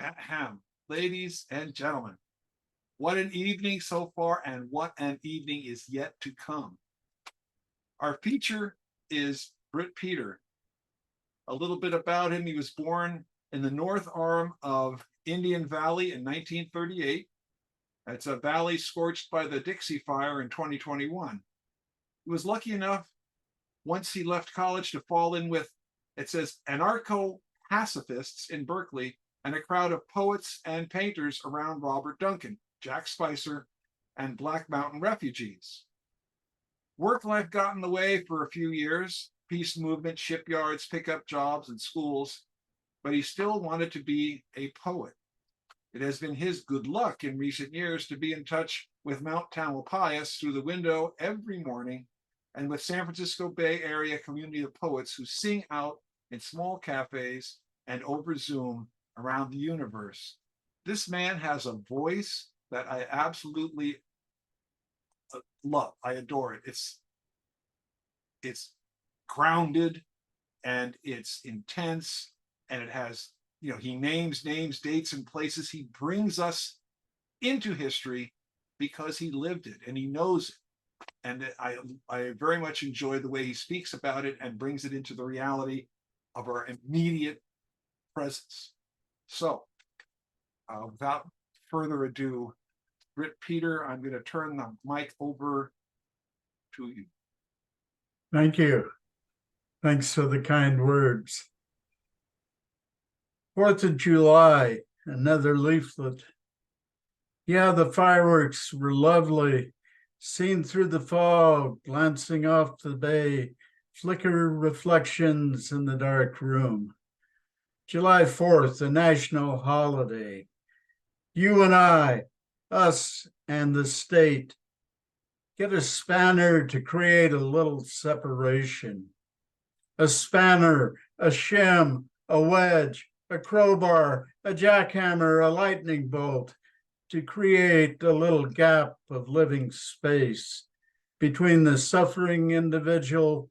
Ahem. Ladies and gentlemen, what an evening so far, and what an evening is yet to come. Our feature is Britt Peter. A little bit about him: he was born in the north arm of Indian Valley in 1938. It's a valley scorched by the Dixie Fire in 2021. He was lucky enough, once he left college, to fall in with, it says, anarcho-pacifists in Berkeley and a crowd of poets and painters around Robert Duncan, Jack Spicer, and Black Mountain refugees. Work life got in the way for a few years: peace movement, shipyards, pickup jobs, and schools, but he still wanted to be a poet. It has been his good luck in recent years to be in touch with Mount Tamalpais through the window every morning, and with San Francisco Bay Area community of poets who sing out in small cafes and over Zoom around the universe. This man has a voice that I absolutely love. I adore it. It's grounded and it's intense, and it has, he names names, dates, and places. He brings us into history because he lived it and he knows it. And I very much enjoy the way he speaks about it and brings it into the reality of our immediate presence. So, without further ado, Britt Peter, I'm going to turn the mic over to you. Thank you. Thanks for the kind words. 4th of July, another leaflet. Yeah, the fireworks were lovely, seen through the fog, glancing off the bay, flicker reflections in the dark room. July 4th, a national holiday. You and I, us and the state, get a spanner to create a little separation. A spanner, a shim, a wedge, a crowbar, a jackhammer, a lightning bolt, to create a little gap of living space between the suffering individual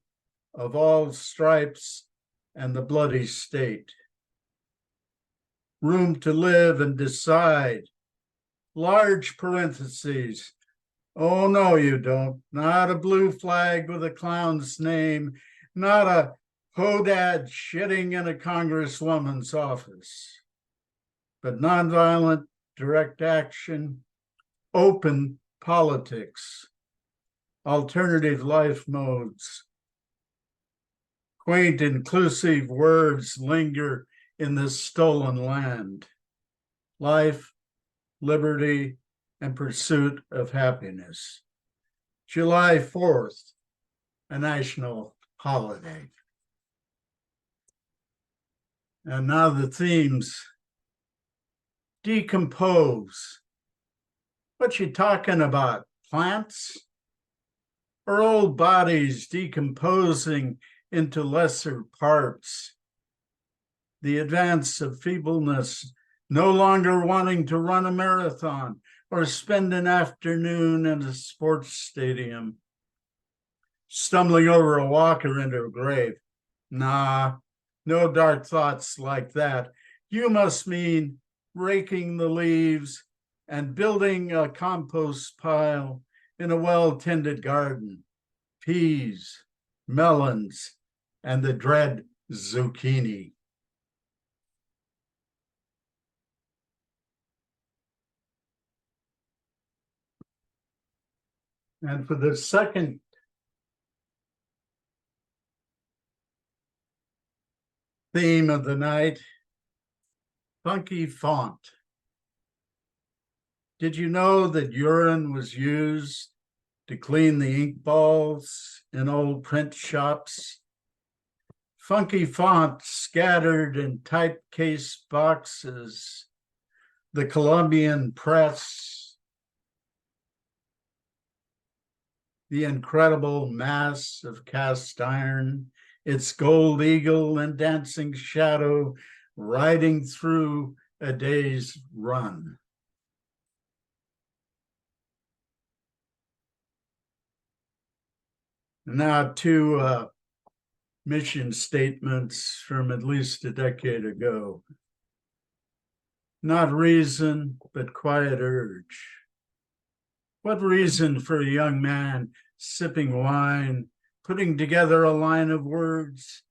of all stripes and the bloody state. Room to live and decide. Large parentheses. Oh, no, you don't. Not a blue flag with a clown's name. Not a hodad shitting in a congresswoman's office. But nonviolent, direct action, open politics, alternative life modes. Quaint, inclusive words linger in this stolen land. Life, liberty, and pursuit of happiness. July 4th, a national holiday. And now the themes. Decompose. What you talking about? Plants? Or old bodies decomposing into lesser parts? The advance of feebleness, no longer wanting to run a marathon or spend an afternoon in a sports stadium. Stumbling over a walker into a grave. Nah, no dark thoughts like that. You must mean raking the leaves and building a compost pile in a well-tended garden. Peas, melons, and the dread zucchini. And for the second theme of the night, funky font. Did you know that urine was used to clean the ink balls in old print shops? Funky font scattered in typecase boxes, the Columbian press, the incredible mass of cast iron, its gold eagle and dancing shadow riding through a day's run. Now two mission statements from at least a decade ago. not reason, but quiet urge. What reason for a young man sipping wine, putting together a line of words,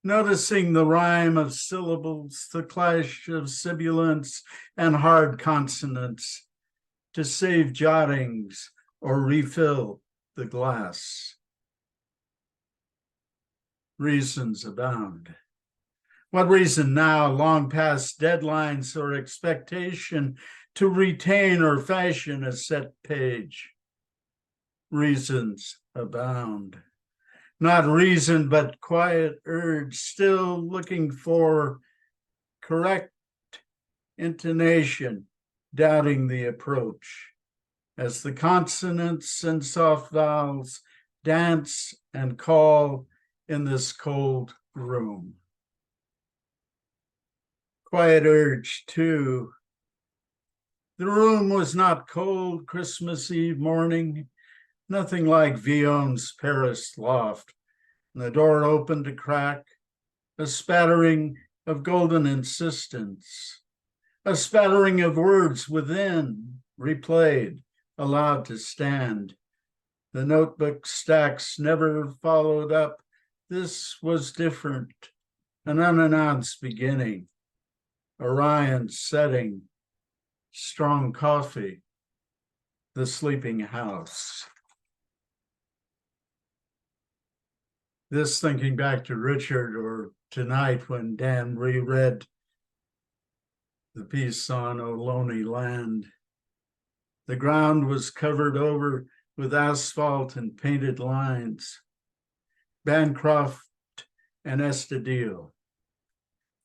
noticing the rhyme of syllables, the clash of sibilants and hard consonants, to save jottings or refill the glass? Reasons abound. What reason now, long past deadlines or expectation, to retain or fashion a set page? Reasons abound. Not reason, but quiet urge, still looking for correct intonation, doubting the approach, as the consonants and soft vowels dance and call in this cold room. Quiet urge, too. The room was not cold Christmas Eve morning, nothing like Villon's Paris loft. And the door opened a crack, a spattering of golden insistence, a spattering of words within, replayed, allowed to stand. The notebook stacks never followed up. This was different, an unannounced beginning. Orion setting, strong coffee, the sleeping house. This thinking back to Richard, or tonight when Dan reread the piece on O Lonely Land. The ground was covered over with asphalt and painted lines. Bancroft and Estadile.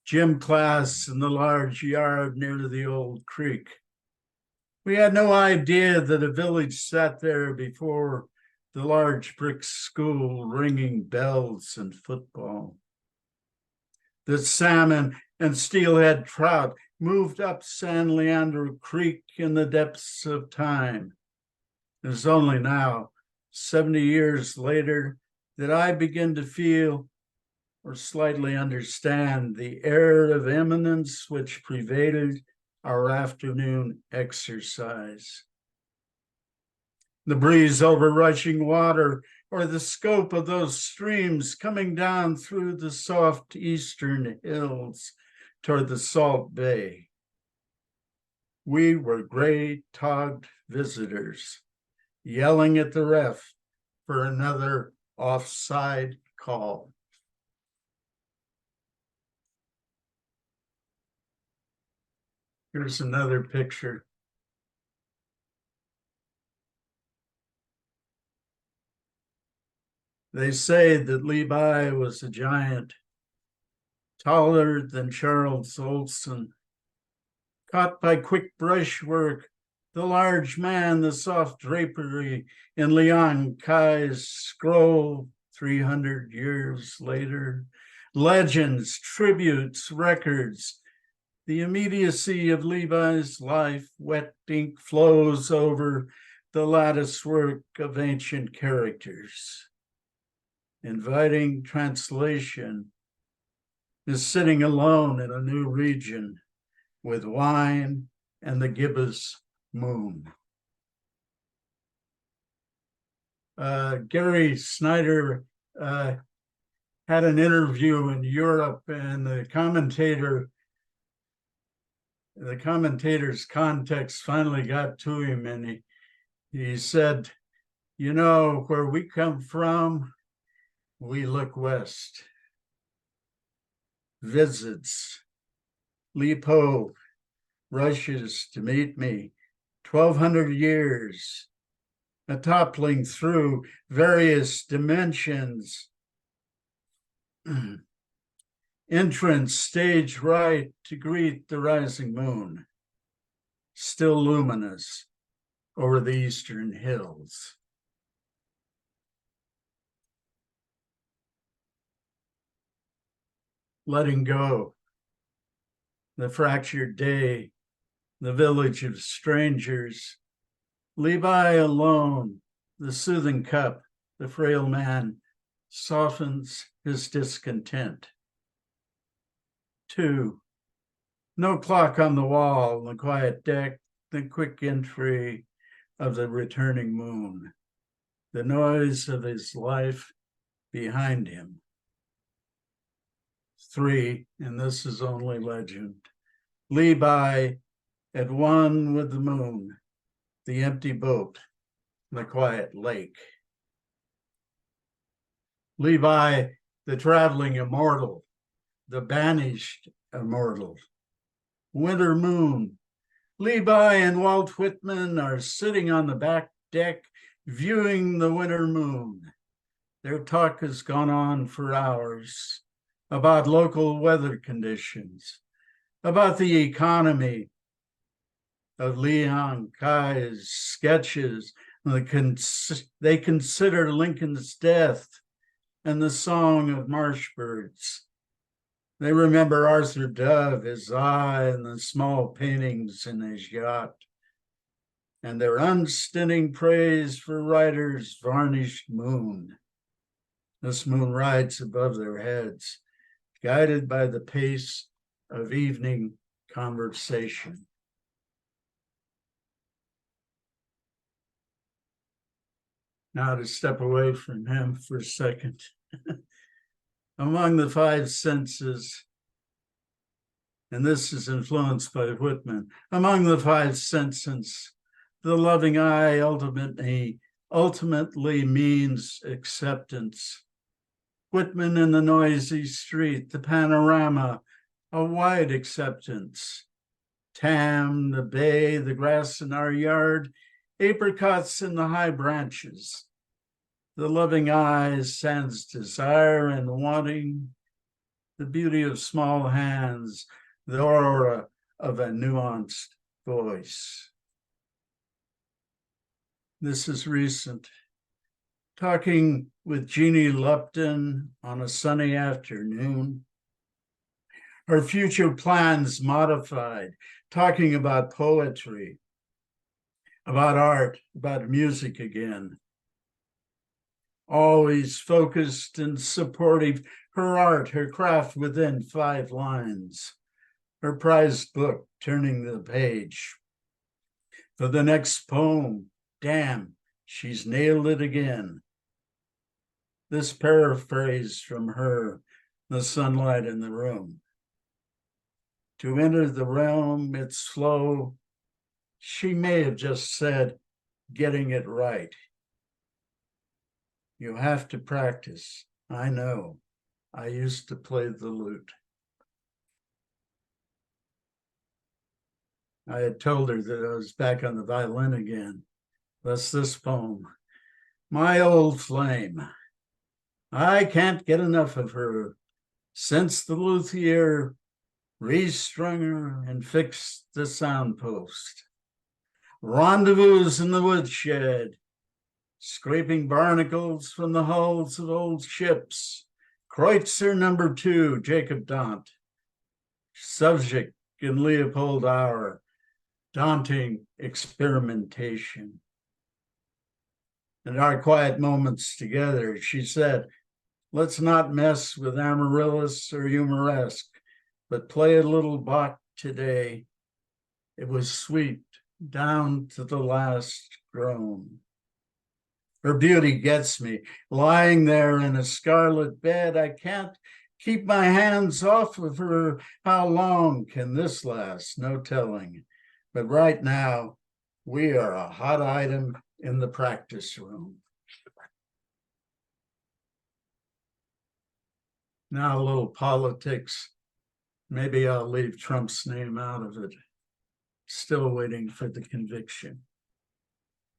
Gym class in the large yard near the old creek. We had no idea that a village sat there before the large brick school, ringing bells and football. That salmon and steelhead trout moved up San Leandro Creek in the depths of time. It is only now, 70 years later, that I begin to feel or slightly understand the air of eminence which pervaded our afternoon exercise. The breeze over rushing water, or the scope of those streams coming down through the soft eastern hills toward the Salt Bay. We were gray-togged visitors, yelling at the ref for another offside call. Here's another picture. They say that Levi was a giant, taller than Charles Olson. Caught by quick brushwork, the large man, the soft drapery in Leon Kai's scroll 300 years later. Legends, tributes, records. The immediacy of Levi's life, wet ink flows over the lattice work of ancient characters. Inviting translation is sitting alone in a new region with wine and the gibbous moon. Gary Snyder had an interview in Europe, and the commentator's context finally got to him, and he said, you know, where we come from, we look west. Visits. Lipo rushes to meet me. 1,200 years. A toppling through various dimensions. Entrance stage right to greet the rising moon. Still luminous over the eastern hills. Letting go. The fractured day, the village of strangers. Levi alone, the soothing cup, the frail man, softens his discontent. 2. No clock on the wall, the quiet deck, the quick entry of the returning moon, the noise of his life behind him. 3, and this is only legend. Levi at one with the moon, the empty boat, the quiet lake. Levi, the traveling immortal, the banished immortal. Winter moon. Levi and Walt Whitman are sitting on the back deck viewing the winter moon. Their talk has gone on for hours about local weather conditions, about the economy of Leon Kai's sketches. They consider Lincoln's death and the song of marsh birds. They remember Arthur Dove, his eye, and the small paintings in his yacht, and their unstinting praise for Ryder's varnished moon. This moon rides above their heads, guided by the pace of evening conversation. Now to step away from him for a second. Among the 5 senses, and this is influenced by Whitman, among the 5 senses, the loving eye ultimately means acceptance. Whitman in the noisy street, the panorama, a wide acceptance. Tam, the bay, the grass in our yard, apricots in the high branches. The loving eye sends desire and wanting, the beauty of small hands, the aura of a nuanced voice. This is recent. Talking with Jeannie Lupton on a sunny afternoon. Her future plans modified, talking about poetry, about art, about music again. Always focused and supportive, her art, her craft within 5 lines. Her prized book, turning the page. For the next poem, damn, she's nailed it again. This paraphrase from her, the sunlight in the room. To enter the realm, it's slow. She may have just said, getting it right. You have to practice. I know. I used to play the lute. I had told her that I was back on the violin again. Thus this poem. My old flame. I can't get enough of her. Since the luthier restrung her and fixed the soundpost. Rendezvous in the woodshed. Scraping barnacles from the hulls of old ships. Kreutzer number 2, Jacob Dant. Subject in Leopold Auer. Daunting experimentation. In our quiet moments together, she said, let's not mess with Amaryllis or Humoresque, but play a little Bach today. It was sweet down to the last groan. Her beauty gets me, lying there in a scarlet bed. I can't keep my hands off of her. How long can this last? No telling. But right now, we are a hot item in the practice room. Now a little politics. Maybe I'll leave Trump's name out of it. Still waiting for the conviction.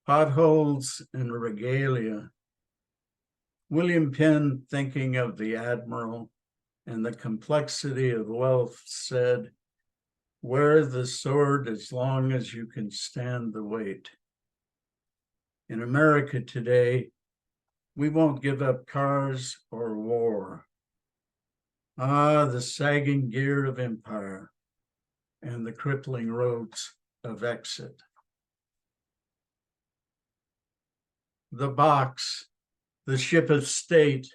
Potholes and regalia. William Penn, thinking of the admiral and the complexity of wealth, said, wear the sword as long as you can stand the weight. In America today, we won't give up cars or war. Ah, the sagging gear of empire and the crippling roads of exit. The box, the ship of state.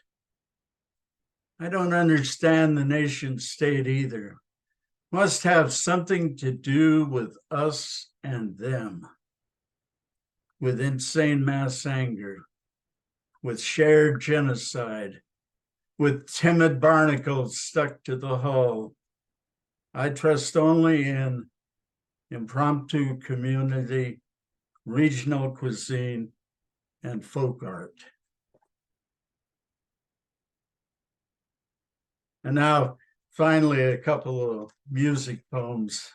I don't understand the nation state either. must have something to do with us and them, with insane mass anger, with shared genocide, with timid barnacles stuck to the hull. I trust only in impromptu community, regional cuisine, and folk art. And now, finally, a couple of music poems.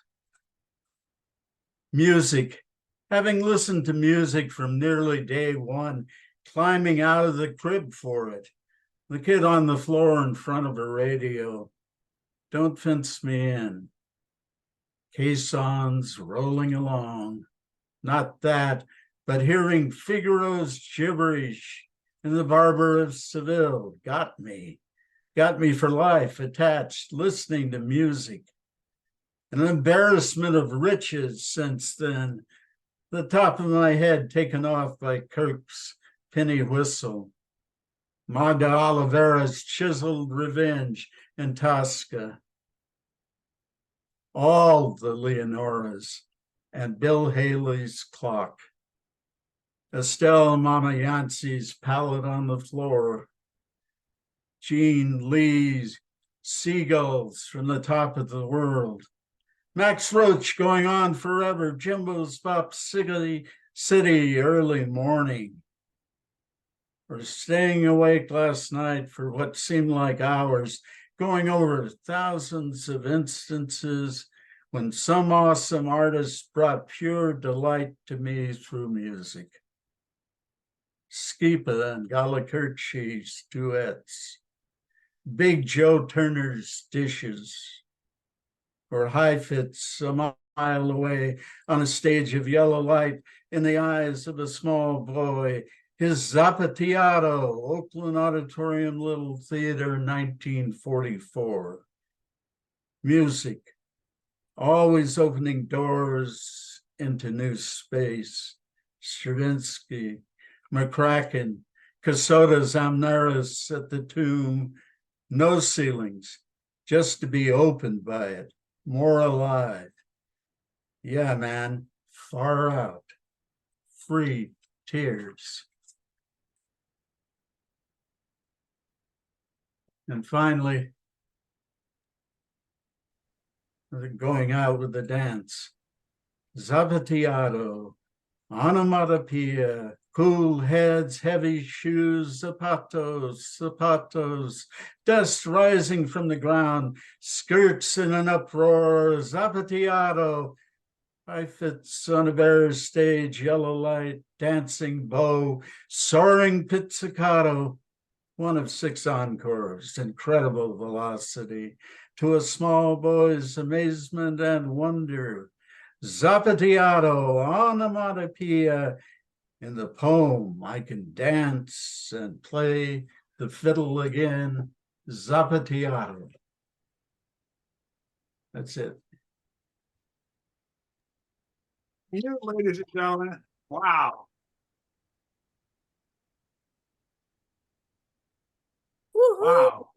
Music. Having listened to music from nearly day one, climbing out of the crib for it, the kid on the floor in front of a radio. Don't fence me in. Caissons rolling along. Not that, but hearing Figaro's gibberish in the Barber of Seville got me for life, attached, listening to music. An embarrassment of riches since then, the top of my head taken off by Kirk's penny whistle. Magda Oliveira's chiseled revenge in Tosca. All the Leonoras and Bill Haley's clock. Estelle Mamayansi's palette on the floor. Jean Lee's seagulls from the top of the world. Max Roach going on forever. Jimbo's Bop City early morning. Or staying awake last night for what seemed like hours, going over thousands of instances when some awesome artist brought pure delight to me through music. Skipa and Galakirchi's duets. Big Joe Turner's dishes, or high fits a mile away on a stage of yellow light in the eyes of a small boy. His Zapatiado, Oakland Auditorium Little Theater, 1944. Music, always opening doors into new space. Stravinsky, McCracken, Casota's Amneris at the Tomb. No ceilings, just to be opened by it, more alive. Yeah, man, far out, free tears. And finally, going out with the dance. Zapatiado, onomatopoeia, cool heads, heavy shoes, zapatos, dust rising from the ground, skirts in an uproar, Zapatiado, high fits on a bare stage, yellow light, dancing bow, soaring pizzicato, one of 6 encores, incredible velocity, to a small boy's amazement and wonder. Zapatiado, onomatopoeia. In the poem, I can dance and play the fiddle again. Zapatiado. That's it. You, ladies and gentlemen, wow. Wow.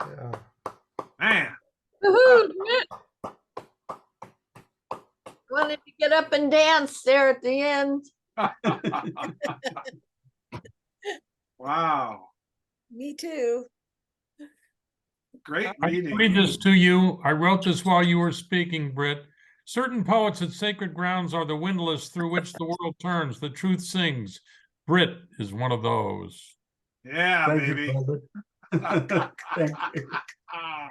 Yeah. Man. Woohoo! Wanted to get up and dance there at the end. Wow. Me too. Great I reading. read this to you. I wrote this while you were speaking, Britt. Certain poets at sacred grounds are the windlass through which the world turns. The truth sings. Britt is one of those. Yeah, Thank baby. you, brother. Thank you. Ah.